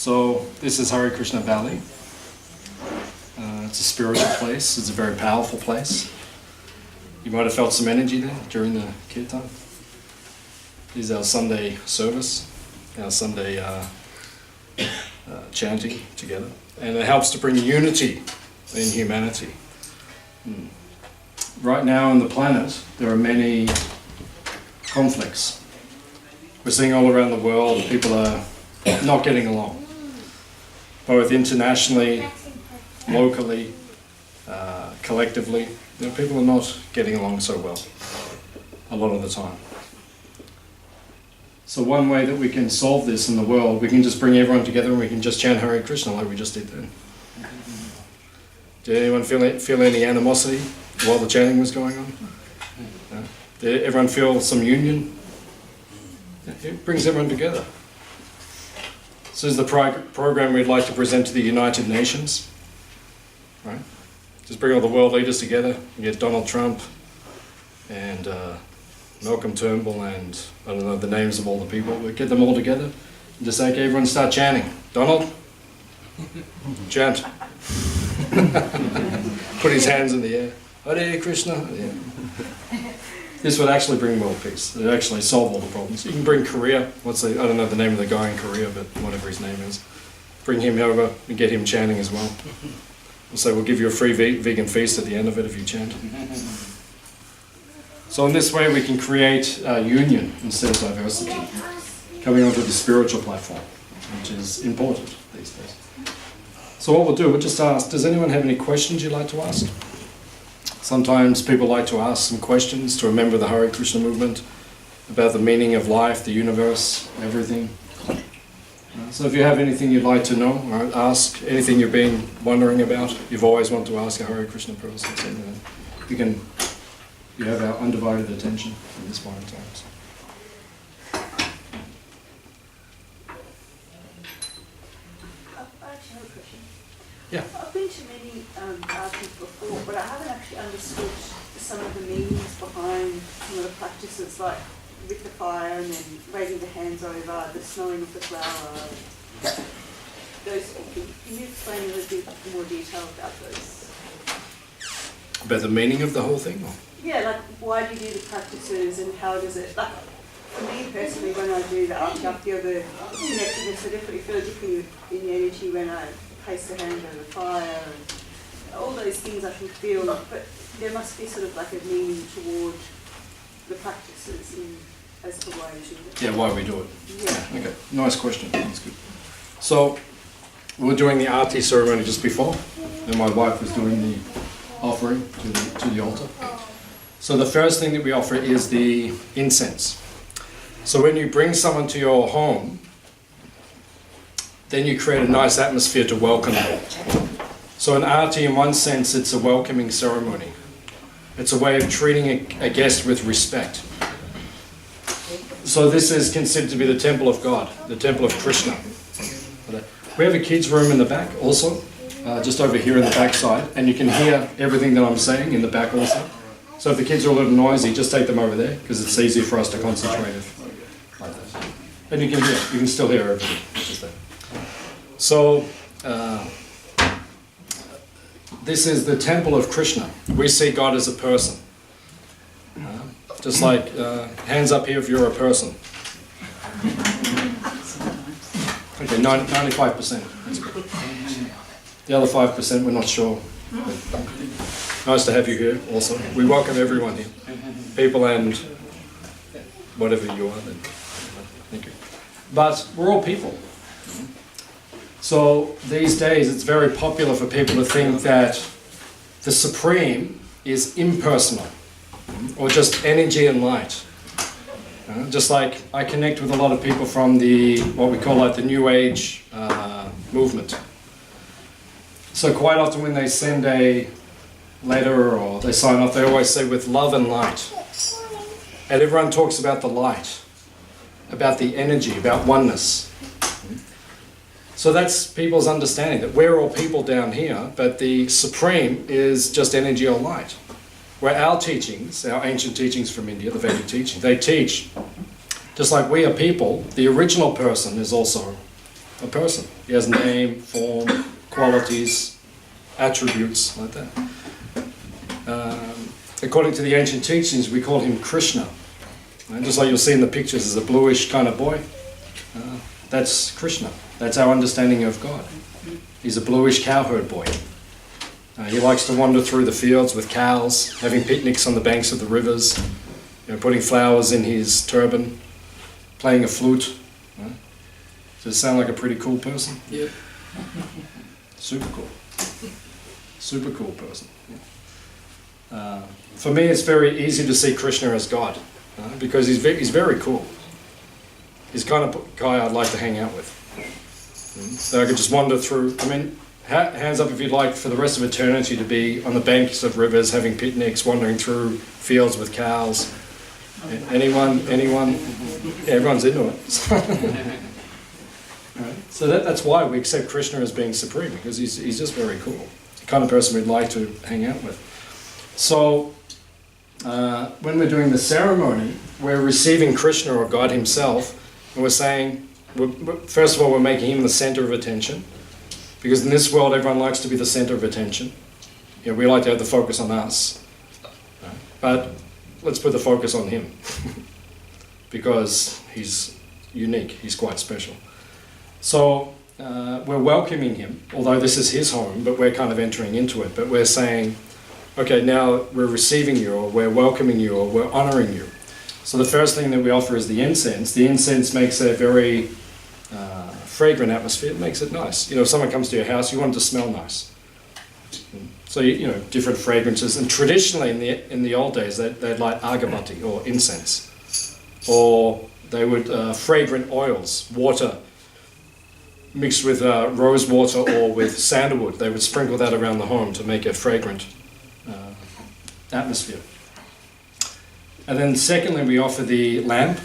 So this is Hare Krishna Valley. It's a spiritual place. It's a very powerful place. You might have felt some energy there during the kirtan. This is our Sunday service, our Sunday chanting together. And it helps to bring unity in humanity. Right now on the planet, there are many conflicts. We're seeing all around the world people are not getting along, both internationally, locally, collectively. You know, people are not getting along so well a lot of the time. So one way that we can solve this in the world, we can just bring everyone together and we can just chant Hare Krishna like we just did then. Did anyone feel any animosity while the chanting was going on? No? Did everyone feel some union? It brings everyone together. This is the program we'd like to present to the United Nations. Right? Just bring all the world leaders together. You get Donald Trump and Malcolm Turnbull and I don't know the names of all the people. We get them all together and just say, okay, everyone start chanting. Donald, chant. Put his hands in the air. Hare Krishna. Yeah. This would actually bring world peace. It would actually solve all the problems. You can bring Korea. I don't know the name of the guy in Korea, but whatever his name is. Bring him over and get him chanting as well. We'll say we'll give you a free vegan feast at the end of it if you chant. So in this way we can create union instead of diversity, coming onto the spiritual platform, which is important these days. So what we'll do, we'll just ask, does anyone have any questions you'd like to ask? Sometimes people like to ask some questions to a member of the Hare Krishna movement about the meaning of life, the universe, everything. So if you have anything you'd like to know or ask, anything you've been wondering about, you've always wanted to ask a Hare Krishna person, so you have our undivided attention at this point in time. I actually have a question. Yeah. I've been to many Aartis before, but I haven't actually understood some of the meanings behind some of the practices, like with the fire and then waving the hands over, the snowing of the flower. Those, can you explain a little bit more detail about those? About the meaning of the whole thing? Or? Yeah, like why do you do the practices and how does it, like for me personally when I do the Aarti, I feel the connectedness, I definitely feel different in the energy when I place the hand over the fire and all those things I can feel, but there must be sort of like a meaning toward the practices as to why you do it. Yeah, why we do it. Yeah. Okay, nice question, that's good. So, we were doing the Aarti ceremony just before, and my wife was doing the offering to the altar. So the first thing that we offer is the incense. So when you bring someone to your home, then you create a nice atmosphere to welcome them. So an Aarti, in one sense, it's a welcoming ceremony. It's a way of treating a guest with respect. So this is considered to be the temple of God, the temple of Krishna. We have a kids' room in the back also, just over here in the back side, and you can hear everything that I'm saying in the back also. So if the kids are a little noisy, just take them over there, because it's easier for us to concentrate like that. And you can still hear everything, just there. So, this is the temple of Krishna. We see God as a person. Just like, hands up here if you're a person. Okay, 95%. That's good. The other 5%, we're not sure. Nice to have you here also. We welcome everyone here. People and whatever you are. Then. Thank you. But we're all people. So these days it's very popular for people to think that the Supreme is impersonal or just energy and light. Just like I connect with a lot of people from what we call like the New Age movement. So quite often when they send a letter or they sign off, they always say with love and light. And everyone talks about the light, about the energy, about oneness. So that's people's understanding that we're all people down here, but the Supreme is just energy or light. Where our teachings, our ancient teachings from India, the Vedic teaching, they teach, just like we are people, the original person is also a person. He has name, form, qualities, attributes, like that. According to the ancient teachings, we call him Krishna. And just like you'll see in the pictures, there's a bluish kind of boy. That's Krishna. That's our understanding of God. He's a bluish cowherd boy. He likes to wander through the fields with cows, having picnics on the banks of the rivers, putting flowers in his turban, playing a flute. Does it sound like a pretty cool person? Yeah. Super cool. Super cool person. For me, it's very easy to see Krishna as God, because he's very cool. He's the kind of guy I'd like to hang out with. So I could just wander through. I mean, hands up if you'd like for the rest of eternity to be on the banks of rivers, having picnics, wandering through fields with cows. Anyone? Everyone's into it. Right? So that's why we accept Krishna as being supreme, because he's just very cool. The kind of person we'd like to hang out with. So when we're doing the ceremony, we're receiving Krishna or God himself, and we're saying, first of all, we're making him the center of attention, because in this world everyone likes to be the center of attention. We like to have the focus on us. Right? But let's put the focus on him, because he's unique, he's quite special. So we're welcoming him, although this is his home, but we're kind of entering into it. But we're saying, okay, now we're receiving you, or we're welcoming you, or we're honoring you. So the first thing that we offer is the incense. The incense makes a very fragrant atmosphere. It makes it nice. If someone comes to your house, you want it to smell nice. So different fragrances. And traditionally, in the old days, they'd light agabati or incense, or they would fragrant oils, water mixed with rose water or with sandalwood. They would sprinkle that around the home to make a fragrant atmosphere. And then secondly, we offer the lamp,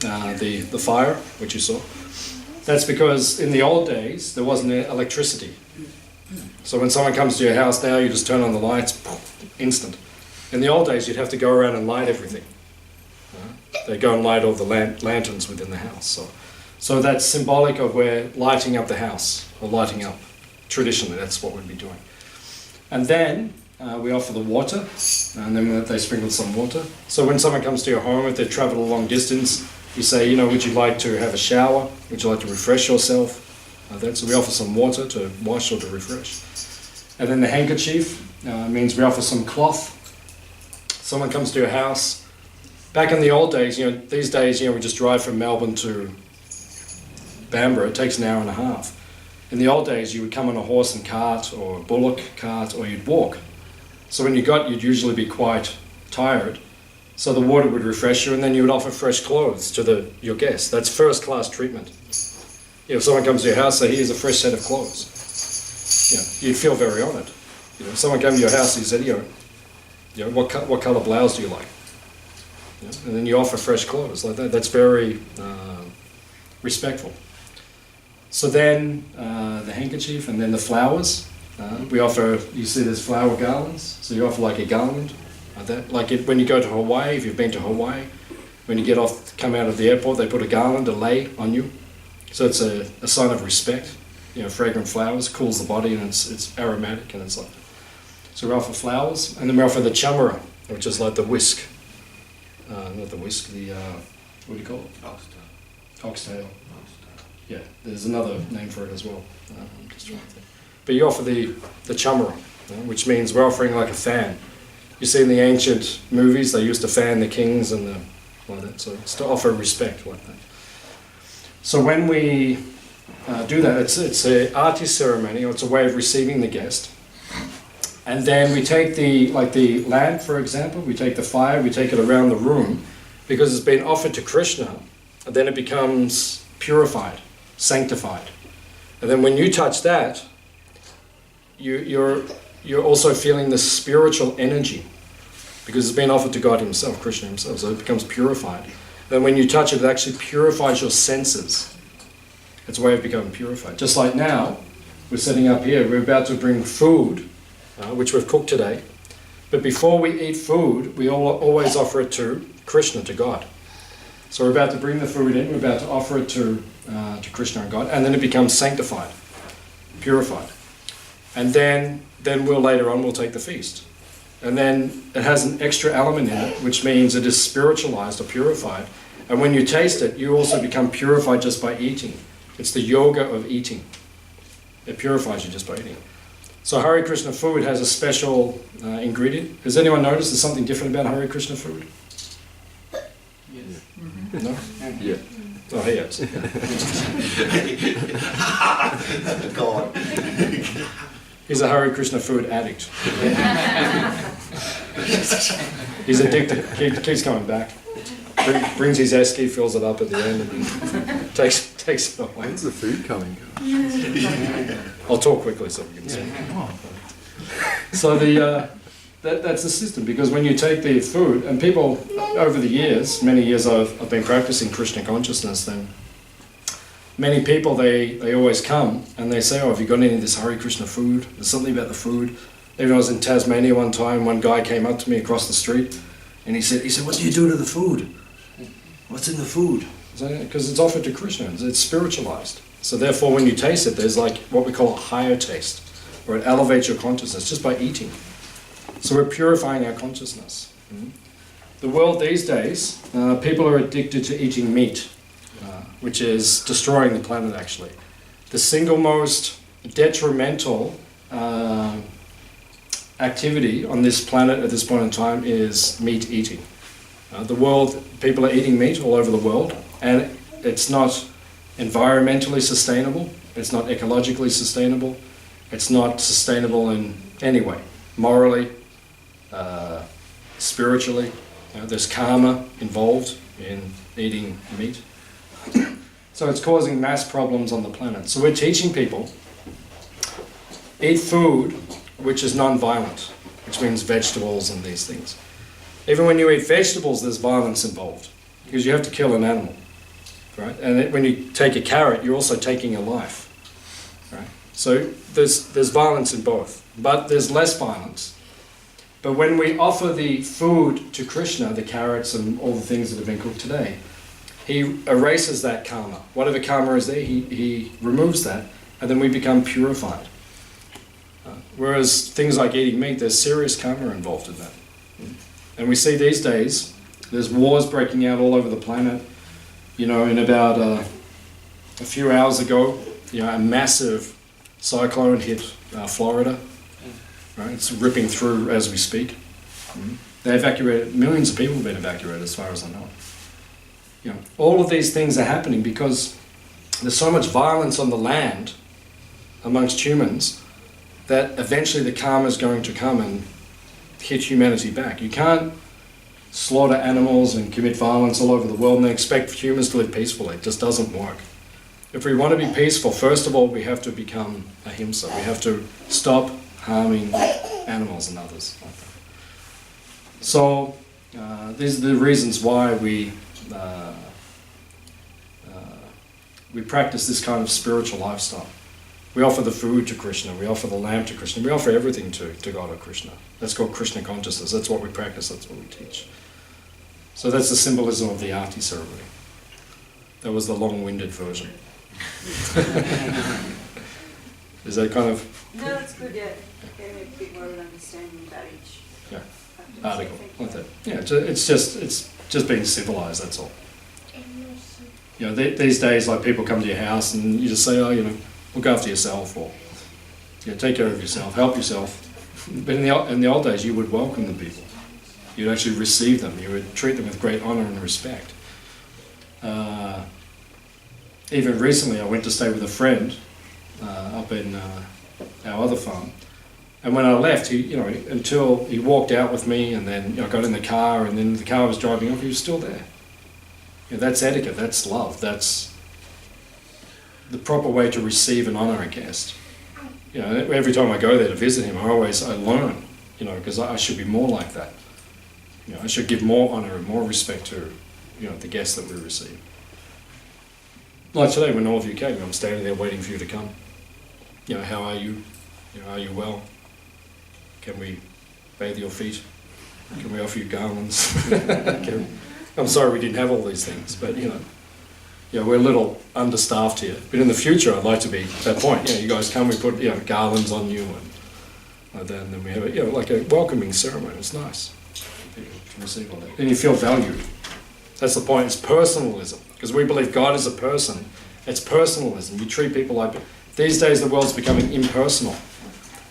the fire, which you saw. That's because in the old days, there wasn't electricity. So when someone comes to your house now, you just turn on the lights, instant. In the old days, you'd have to go around and light everything. They'd go and light all the lanterns within the house. So that's symbolic of we're lighting up the house, or lighting up. Traditionally, that's what we'd be doing. And then we offer the water, and then they sprinkle some water. So when someone comes to your home, if they've traveled a long distance, you say, would you like to have a shower? Would you like to refresh yourself? So we offer some water to wash or to refresh. And then the handkerchief means we offer some cloth. Someone comes to your house. Back in the old days, these days, we just drive from Melbourne to Bamborough. It takes an hour and a half. In the old days, you would come on a horse and cart, or a bullock cart, or you'd walk. So when you'd usually be quite tired. So the water would refresh you, and then you would offer fresh clothes to your guests. That's first-class treatment. If someone comes to your house, say, here's a fresh set of clothes. You'd feel very honoured. If someone came to your house and you said, what colour blouse do you like? And then you offer fresh clothes like that. That's very respectful. So then the handkerchief, and then the flowers. We offer, you see there's flower garlands. So you offer like a garland. When you go to Hawaii, if you've been to Hawaii, when you come out of the airport, they put a garland, a lei on you. So it's a sign of respect. Fragrant flowers, cools the body, and it's aromatic, and it's like that. So we offer flowers, and then we offer the chamara, which is like the whisk. Not the whisk, what do you call it? Oxtail. Oxtail. Yeah, there's another name for it as well. I'm just trying to think. But you offer the chamara, which means we're offering like a fan. You see in the ancient movies, they used to fan the kings and like that. So it's to offer respect like that. So when we do that, it's an Aarti ceremony, or it's a way of receiving the guest. And then we take the lamp, for example, we take the fire, we take it around the room, because it's been offered to Krishna, and then it becomes purified, sanctified. And then when you touch that, you're also feeling the spiritual energy, because it's been offered to God himself, Krishna himself, so it becomes purified. Then when you touch it, it actually purifies your senses. It's a way of becoming purified. Just like now, we're sitting up here, we're about to bring food, which we've cooked today. But before we eat food, we always offer it to Krishna, to God. So we're about to bring the food in, we're about to offer it to to Krishna and God, and then it becomes sanctified, purified. And then later on we'll take the feast. And then it has an extra element in it, which means it is spiritualized or purified. And when you taste it, you also become purified just by eating. It's the yoga of eating. It purifies you just by eating. So Hare Krishna food has a special ingredient. Has anyone noticed there's something different about Hare Krishna food? Yes. No? Yeah. Oh, he is. Go on. He's a Hare Krishna food addict. He's addicted. Keeps coming back. Brings his esky, fills it up at the end, and takes it away. When's the food coming? I'll talk quickly so we can see. So that's the system, because when you take the food, and people over the years, many years I've been practicing Krishna consciousness, then many people, they always come and they say, oh, have you got any of this Hare Krishna food? There's something about the food. Even I was in Tasmania one time, one guy came up to me across the street and he said, what do you do to the food? What's in the food? Because it's offered to Krishna, it's spiritualized. So therefore when you taste it, there's like what we call a higher taste, or it elevates your consciousness just by eating. So we're purifying our consciousness. The world these days, people are addicted to eating meat, which is destroying the planet actually. The single most detrimental activity on this planet at this point in time is meat eating. The world, people are eating meat all over the world, and it's not environmentally sustainable, it's not ecologically sustainable, it's not sustainable in any way, morally, spiritually. There's karma involved in eating meat. So it's causing mass problems on the planet. So we're teaching people, eat food which is non-violent, which means vegetables and these things. Even when you eat vegetables, there's violence involved, because you have to kill an animal, right? And when you take a carrot, you're also taking a life, right? So there's violence in both, but there's less violence. But when we offer the food to Krishna, the carrots and all the things that have been cooked today, he erases that karma. Whatever karma is there, he removes that, and then we become purified. Whereas things like eating meat, there's serious karma involved in that. And we see these days, there's wars breaking out all over the planet. In about a few hours ago, a massive cyclone hit Florida. Right? It's ripping through as we speak. They evacuated, millions of people have been evacuated as far as I know. All of these things are happening because there's so much violence on the land amongst humans that eventually the karma is going to come and hit humanity back. You can't slaughter animals and commit violence all over the world and then expect humans to live peacefully. It just doesn't work. If we want to be peaceful, first of all, we have to become ahimsa. We have to stop harming animals and others like that. So these are the reasons why we practice this kind of spiritual lifestyle. We offer the food to Krishna, we offer the lamp to Krishna, we offer everything to God or Krishna. That's called Krishna consciousness. That's what we practice, that's what we teach. So that's the symbolism of the Aarti ceremony. That was the long-winded version. Is that kind of... No, that's good, yeah. Getting a bit more of an understanding about each article like that. Yeah, it's just being civilized, that's all. These days, like, people come to your house and you just say, look after yourself, or take care of yourself, help yourself. But in the old days, you would welcome the people. You'd actually receive them. You would treat them with great honor and respect. Even recently, I went to stay with a friend up in our other farm. And when I left, until he walked out with me, and then I got in the car, and then the car was driving off, he was still there. That's etiquette, that's love, that's the proper way to receive and honor a guest. Every time I go there to visit him, I learn, because I should be more like that. I should give more honor and more respect to, the guests that we receive. Like today, when all of you came, I'm standing there waiting for you to come. How are you? Are you well? Can we bathe your feet? Can we offer you garlands? I'm sorry we didn't have all these things, but we're a little understaffed here. But in the future, I'd like to be at that point. You guys come, we put garlands on you, and then we have like a welcoming ceremony. It's nice. People can receive all that, and you feel valued. That's the point. It's personalism, because we believe God is a person. It's personalism. You treat people like. These days, the world's becoming impersonal.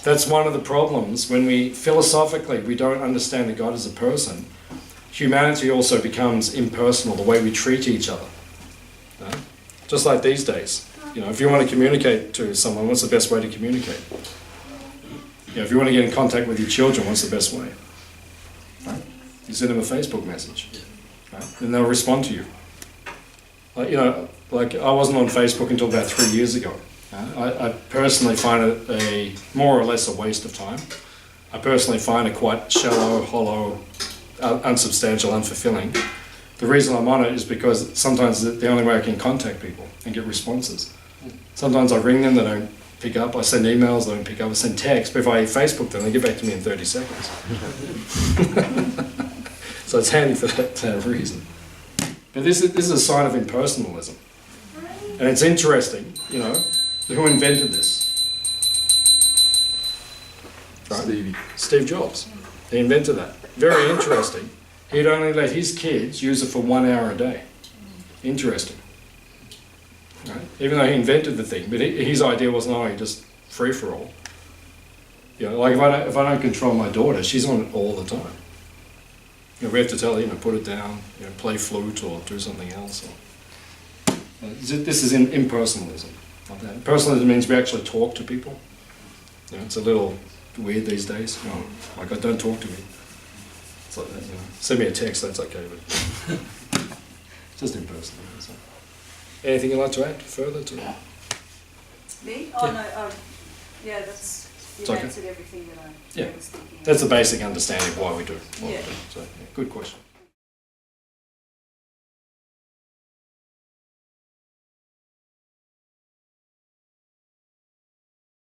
That's one of the problems when we philosophically we don't understand that God is a person. Humanity also becomes impersonal, the way we treat each other. Just like these days. If you want to communicate to someone, what's the best way to communicate? If you want to get in contact with your children, what's the best way? You send them a Facebook message. And they'll respond to you. Like I wasn't on Facebook until about 3 years ago. I personally find it a more or less a waste of time. I personally find it quite shallow, hollow, unsubstantial, unfulfilling. The reason I'm on it is because sometimes it's the only way I can contact people and get responses. Sometimes I ring them, they don't pick up. I send emails, they don't pick up. I send texts, but if I Facebook them, they get back to me in 30 seconds. So it's handy for that reason. But this is a sign of impersonalism. And it's interesting, who invented this? Right? Steve Jobs. He invented that. Very interesting. He'd only let his kids use it for 1 hour a day. Interesting. Right? Even though he invented the thing, but his idea wasn't just free for all. Like if I don't control my daughter, she's on it all the time. We have to tell her, put it down, play flute or do something else. This is impersonalism. Personalism means we actually talk to people. It's a little weird these days. Like, don't talk to me. It's like that, Send me a text, that's okay, but it's just impersonal. So. Anything you'd like to add further to that? Me? Oh, no, you've answered everything that I was thinking of. That's the basic understanding of why we do. Yeah. So, good question.